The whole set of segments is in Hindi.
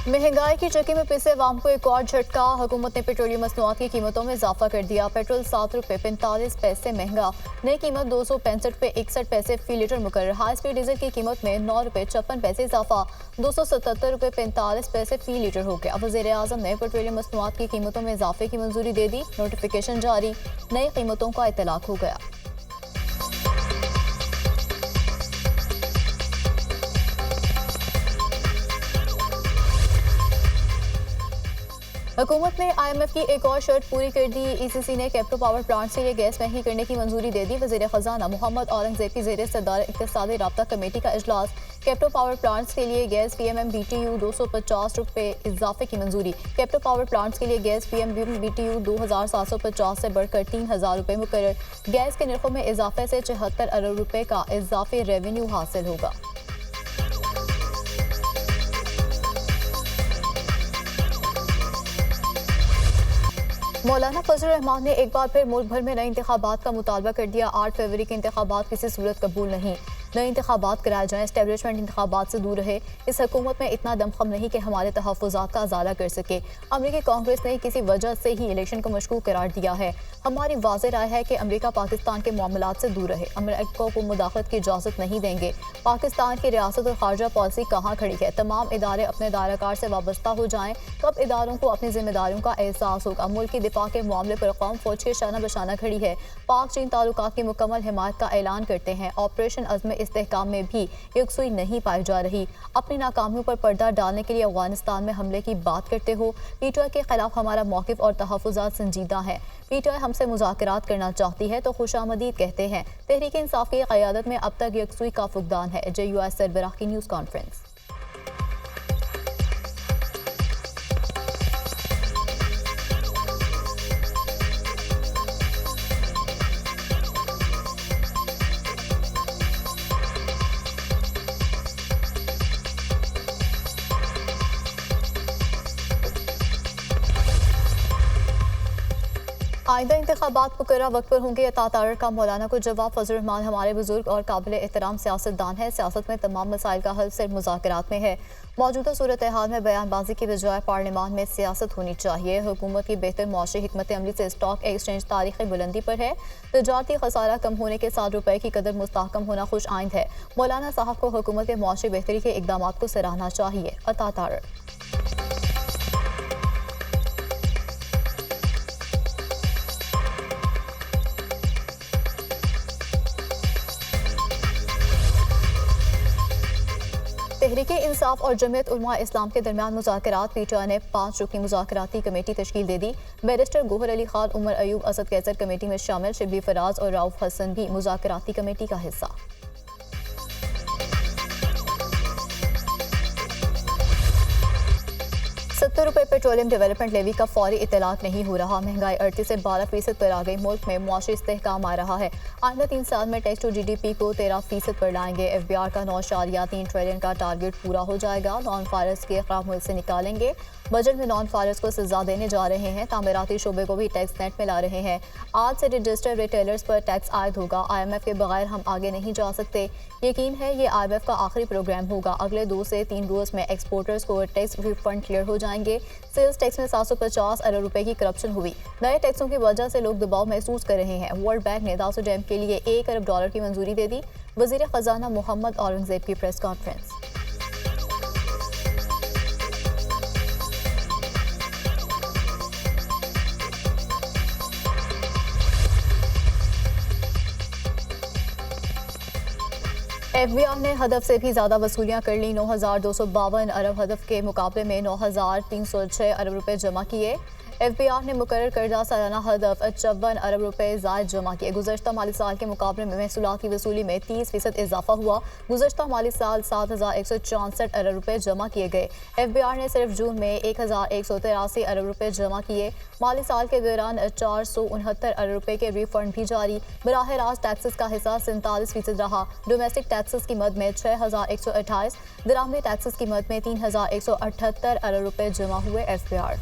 महंगाई की चक्की में पिसे अवाम को एक और झटका। हुकूमत ने पेट्रोलियम मसनूआत की कीमतों में इजाफा कर दिया। पेट्रोल 7 रुपये 45 पैसे महंगा, नई कीमत 265 रुपये 61 पैसे फी लीटर मुकर्रर। हाई स्पीड डीजल की कीमत में 9 रुपये 56 पैसे इजाफा, 277 रुपये 45 पैसे फी लीटर हो गया। वज़ीर आज़म ने पेट्रोलियम मसनूआत की कीमतों में इजाफे की मंजूरी दे दी। नोटिफिकेशन जारी, नई कीमतों का इतलाक हो गया। हुकूमत ने IMF की एक और शर्त पूरी कर दी। ECC ने कैप्टो पावर प्लांट्स के लिए गैस महंगी करने की मंजूरी दे दी। वज़ीर ख़जाना मोहम्मद औरंगज़ेब की ज़ेर सदारत इक़्तिसादी राब्ता कमेटी का इजलास। कैप्टो पावर प्लांट्स के लिए गैस PMM BTU 250 रुपये इजाफे की मंजूरी। कैप्टो पावर प्लांट्स के लिए गैस PMM BTU 2750 से बढ़कर 3000 रुपये मुकर्रर। गैस के नरखों में इजाफे से 74 अरब रुपये का इजाफी रेवेन्यू हासिल होगा। मौलाना फजल रहमान ने एक बार फिर मुल्क भर में नए इंतखाबात का मुतालबा कर दिया। 8 फरवरी के इंतखाबात किसी सूरत कबूल नहीं, नए इंतखाबात कराए जाएं। एस्टेब्लिशमेंट इंतखाबात से दूर रहे। इस हुकूमत में इतना दमखम नहीं कि हमारे तहफ़्फ़ुज़ात का अजाला कर सके। अमरीकी कांग्रेस ने किसी वजह से ही इलेक्शन को मशकूक करार दिया है। हमारी वाज़ेह राय है कि अमरीका पाकिस्तान के मामलात से दूर रहे। अमरीका को मुदाखलत की इजाज़त नहीं देंगे। पाकिस्तान की रियासत और खारजा पॉलिसी कहाँ खड़ी है। तमाम इदारे अपने दायराकार से वाबस्ता हो जाएं। तब इदारों को अपनी जिम्मेदारियों का एहसास होगा। मुल्क की दिफा के मामले पर कौम फौज के शाना बशाना खड़ी है। पाक चीन ताल्लुकात की मुकम्मल हिमायत का ऐलान करते हैं। ऑपरेशन अज़्म इस्तेहकाम में भी यकसुई नहीं पाई जा रही। अपनी नाकामियों पर पर्दा डालने के लिए अफगानिस्तान में हमले की बात करते हो। PTI के खिलाफ हमारा मौक़िफ़ और तहफ़्फ़ुज़ात संजीदा है। PTI हमसे मुज़ाकरात करना चाहती है तो खुशामदीद कहते हैं। तहरीक इंसाफ की क़यादत में अब तक यकसुई का फुक़दान है। JUI सरबराह की न्यूज़ कॉन्फ्रेंस। आइंदा इंतखाबात मुकर्रर वक्त पर होंगे। अता तारड़ का मौलाना को जवाब। फजल रहमान हमारे बुजुर्ग और काबिल एहतराम सियासतदान है। सियासत में तमाम मसाइल का हल सिर्फ मुज़ाकरात में है। मौजूदा सूरत हाल में बयानबाजी के बजाय पार्लियामान में सियासत होनी चाहिए। हुकूमत की बेहतर मुआशी हिकमत अमली से स्टॉक एक्सचेंज तारीखी बुलंदी पर है। तजारती खसारा कम होने के साथ रुपए की कदर मुस्तहकम होना खुश आइंद है। मौलाना साहब को हुकूमत के मुआशी बेहतरी के इकदाम को सराहना चाहिए। अता तारड़। तहरीक इंसाफ और जमीयत उलमा इस्लाम के दरमियान मुज़ाकरात। PTI ने 5 रुकनी मुज़ाकराती कमेटी तश्कील दे दी। बैरिस्टर गोहर अली खान, उमर अयूब, असद कैसर कमेटी में शामिल। शिबली फराज और राउफ हसन भी मुज़ाकराती कमेटी का हिस्सा। 70 रुपये पेट्रोलियम डेवलपमेंट लेवी का फौरी इतलाक नहीं हो रहा। महंगाई 38 से 12% पर आ गई। मुल्क में मुआशी इस्तेहकाम आ रहा है। आइंदा 3 साल में टैक्स टू GDP को 13% पर लाएंगे। FBR का 9.3 ट्रिलियन का टारगेट पूरा हो जाएगा। नॉन फायरस के खराब मुल्क से निकालेंगे। बजट में नॉन फायरस को सजा देने जा रहे हैं। तामीराती शोबे को भी टैक्स नेट में ला रहे हैं। आज से रजिस्टर्ड रिटेलर्स पर टैक्स आयद होगा। IMF के बगैर हम आगे नहीं जा सकते। यकीन है ये IMF का आखिरी प्रोग्राम होगा। अगले 2 से 3 रोज में एक्सपोर्टर्स को टैक्स रिफंड क्लियर हो जाएंगे। सेल्स टैक्स में 750 अरब रुपए की करप्शन हुई। नए टैक्सों की वजह से लोग दबाव महसूस कर रहे हैं। वर्ल्ड बैंक ने दासो डैम के लिए $1 अरब की मंजूरी दे दी। वजीर खजाना मोहम्मद औरंगजेब की प्रेस कॉन्फ्रेंस। FBR ने हदफ से भी ज्यादा वसूलियां कर ली। 9,252 अरब हदफ के मुकाबले में 9,306 अरब रुपए जमा किए। FBR ने मुकर्रर करदा सालाना हदफ 54 अरब रुपए ज़ायद जमा किए। गुज़श्ता माली साल के मुकाबले में महसूलात की वसूली में 30% इजाफा हुआ। गुज़श्ता माली साल 7,164 अरब रुपए जमा किए गए। FBR ने सिर्फ जून में 1,183 अरब रुपए जमा किए। माली साल के दौरान 469 अरब रुपए के रिफंड भी जारी। बराह रास्त टैक्सेस का हिस्सा 47% रहा। डोमेस्टिक टैक्सेस की मद में 6,128, दरामदी टैक्सेस की मद में 3,178 अरब रुपए जमा हुए। FBR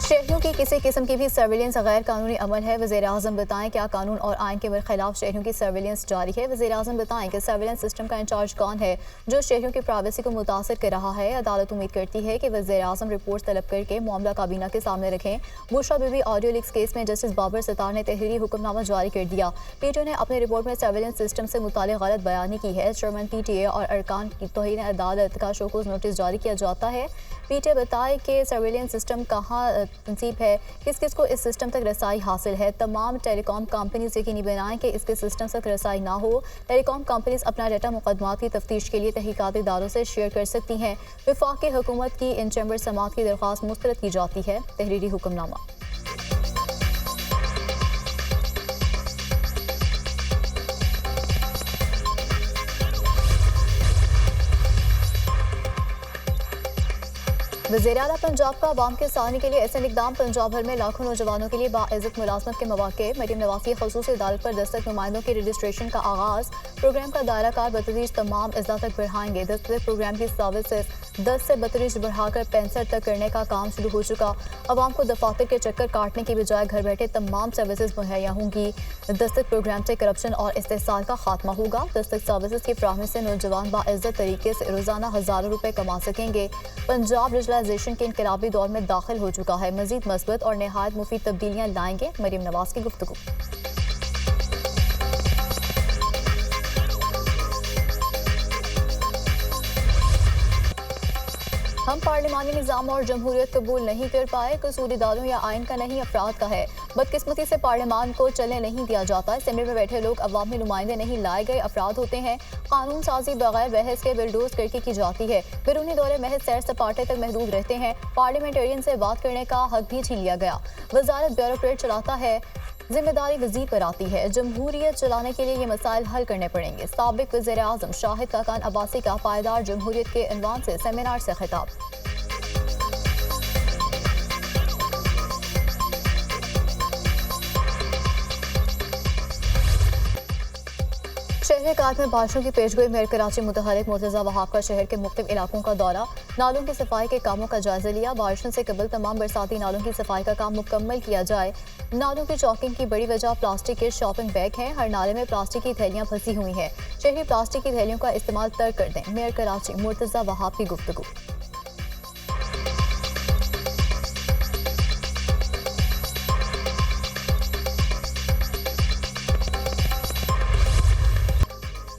शहरियों की किसी किस्म की भी सर्विलेंस गैर कानूनी अमल है। वज़ीर-ए-आज़म बताएं क्या कानून और आइन के खिलाफ शहरियों की सर्विलेंस जारी है। वज़ीर-ए-आज़म बताएं कि सर्विलेंस सिस्टम का इंचार्ज कौन है जो शहरियों की प्राइवेसी को मुतासर कर रहा है। अदालत उम्मीद करती है कि वज़ीर-ए-आज़म रिपोर्ट तलब करके मामला काबीना के सामने रखें। Bushra Bibi audio leaks case में जस्टिस बाबर सत्तार ने तहरीरी हुक्मनामा जारी कर दिया। पीटीओ ने अपनी रिपोर्ट में सर्विलेंस सिस्टम से मुताल्लिक़ गलत बयानी की है। चेयरमैन पीटीए और अरकान की तौहीन अदालत का शोकोज़ नोटिस जारी किया जाता है। पीटीए बताए कि सर्विलेंस सिस्टम कहाँ तनसीब है, किस किस को इस सिस्टम तक रसाई हासिल है। तमाम टेलीकॉम कंपनीज यकीनी बनाएं कि इसके सिस्टम तक रसाई ना हो। टेलीकॉम कंपनीज अपना डाटा मुकदमात की तफ्तीश के लिए तहकीकाती इदारों से शेयर कर सकती हैं। वफाकी हुकूमत की इन चैम्बर समात की दरख्वास्त मुस्तरद की जाती है। तहरीरी हुक्मनामा। वज़ीर आला पंजाब का अवाम के सानी के लिए ऐसे इक़दाम पंजाब भर में लाखों नौजवानों के लिए बाइज़्ज़त मुलाजमत के मौके। मरीम नवाज की ख़ुसूसी अदालत पर दस्तक नुमाइंदों के रजिस्ट्रेशन का आगाज़। प्रोग्राम का दायरा कार बतदरीज तमाम अज़ला तक बढ़ाएंगे। दस्तक प्रोग्राम की सर्विसेज 10 से बतदरीज बढ़ाकर 65 तक करने का काम शुरू हो चुका। अवाम को दफातर के चक्कर काटने की बजाय घर बैठे तमाम सर्विसेज मुहैया होंगी। दस्तक प्रोग्राम से करप्शन और इस्तेहसाल का खात्मा होगा। दस्तक सर्विसेज की फ्राहमी से नौजवान बाइज़्ज़त तरीके से रोज़ाना हज़ारों रुपए कमा सकेंगे। पंजाब डिजिटलाइजेशन के इनकलाबी दौर में दाखिल हो चुका है। मज़ीद मस्बत और नहायत मुफीद तब्दीलियाँ लाएंगे। मरीम नवाज की गुफ्तगू। हम पार्लिमानी निज़ाम और जमहूरियत कबूल नहीं कर पाए। कसूर इदारों या आइन का नहीं, अफराद का है। बदकिस्मती से पार्लियामान को चलने नहीं दिया जाता। असेंबली में बैठे लोग अवामी नुमाइंदे नहीं, लाए गए अफराद होते हैं। कानून साजी बगैर बहस के बिलडोज करके की जाती है। बैरूनी दौरे महज सैर सपाटे तक महदूद रहते हैं। पार्लियामेंटेरियन से बात करने का हक भी छीन लिया गया। वजारत ब्यूरोक्रेट चलाता है, जिम्मेदारी वजीर पर आती है। जमहूरियत चलाने के लिए ये मसाइल हल करने पड़ेंगे। साबिक वज़ीर-ए-आज़म शाहिद खाकान अब्बासी का पायदार जमहूरियत के इन्वान से सेमिनार से खिताब। शहर काट में बारिशों की पेशगोई। मेयर कराची मुतहरिक मुर्तज़ा वहाब का शहर के मुख्तलिफ इलाकों का दौरा। नालों की सफाई के कामों का जायजा लिया। बारिशों से कबल तमाम बरसाती नालों की सफाई का काम मुकम्मल किया जाए। नालों की चौकिंग की बड़ी वजह प्लास्टिक के शॉपिंग बैग हैं। हर नाले में प्लास्टिक की थैलियां फंसी हुई हैं। शहरी प्लास्टिक की थैलियों का इस्तेमाल तर्क कर दें। मेयर कराची मुर्तज़ा वहाब की गुफ्तगू।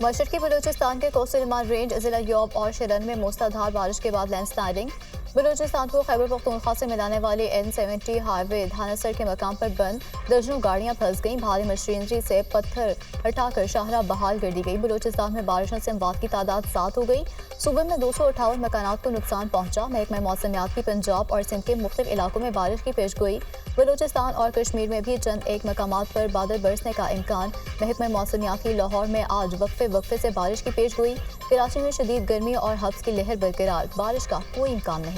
मशरकी बलूचिस्तान के कोस्टल रेंज, जिला योब और शिरन में मूसलाधार बारिश के बाद लैंडस्लाइडिंग। बलूचिस्तान को खैबर पख्तूनख्वा से मिलाने वाली N70 हाईवे धानासर के मकाम पर बंद। दर्जनों गाड़ियां फंस गईं। भारी मशीनरी से पत्थर हटाकर शाहराह बहाल कर दी गई। बलूचिस्तान में बारिशों से अमवात की तादाद 7 हो गई। सूबे में 258 मकानात को नुकसान पहुंचा। महकमा मौसमियात की पंजाब और सिंध के मुख्तलिफ इलाकों में बारिश की पेशगोई। बलूचिस्तान और कश्मीर में भी चंद एक मकामात पर बादल बरसने का इम्कान। महकमा मौसमियात की लाहौर में आज वक्फे से बारिश की पेशगोई। कराची में शदीद गर्मी और हब्स की लहर बरकरार। बारिश का कोई इम्कान नहीं।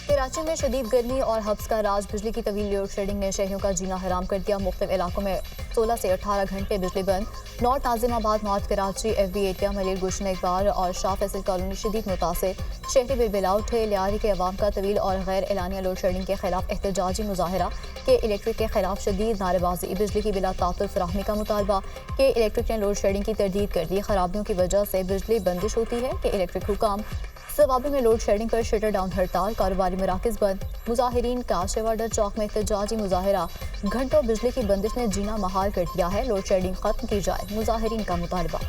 कराची में शदीद गर्मी और हब्स का राज। बिजली की तवील लोड शेडिंग ने शहरियों का जीना हराम कर दिया। मुख्तलिफ इलाकों में 16 से 18 घंटे बिजली बंद। North Nazimabad, north Karachi, FB area, Malir, Gulshan Iqbal और शाह फैसल कॉलोनी शदीद मुतासिर। शहरी बिलबिला उठे। लियारी के अवाम का तवील और गैर एलानिया लोड शेडिंग के खिलाफ एहतजाजी मुजाहरा। के इलेक्ट्रिक के खिलाफ शदीद नारेबाजी। बिजली की बिला तातुल फराहमी का मुतालबा। के इलेक्ट्रिक ने लोड शेडिंग की तरदीद कर दी। खराबियों की वजह से बिजली बंदिश होती है। के इलेक्ट्रिक हुकाम। सवाबी में लोड शेडिंग पर शटर डाउन हड़ताल। कारोबारी मराकज़ बंद। मुजाहिरीन का शेवाडर चौक में एहतजाजी मुजाहरा। घंटों बिजली की बंदिश ने जीना महाल कर दिया है। लोड शेडिंग खत्म की जाए, मुजाहिरीन का मुतालबा।